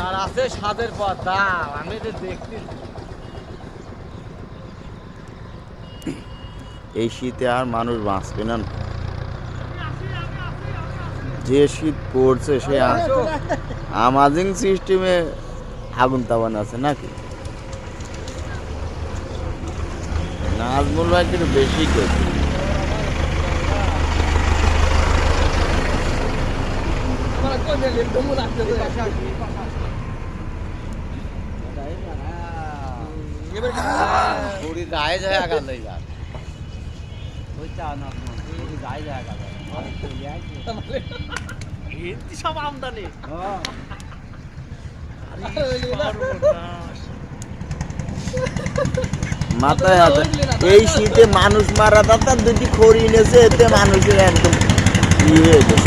আর আছে স্বাদের পর দাম আমি তো দেখতে এই শীতে আর মানুষ বাঁচবে না। যে শীত পড়ছে সে আমাজিং সিস্টেমে আগুন তাবান আছে নাকি? নাজমুল ভাই একটু বেশি করছে। पूरी गाय जाया कर ले यार कोई चाह ना पूरी गाय जाया कर হিন্দি সব আমদানি हां মাথায় হাতে এই শীতে মানুষ মারা দাতা দুটি খড়ি এনেছে, এতে মানুষের একদম ইয়ে হয়ে গেছে।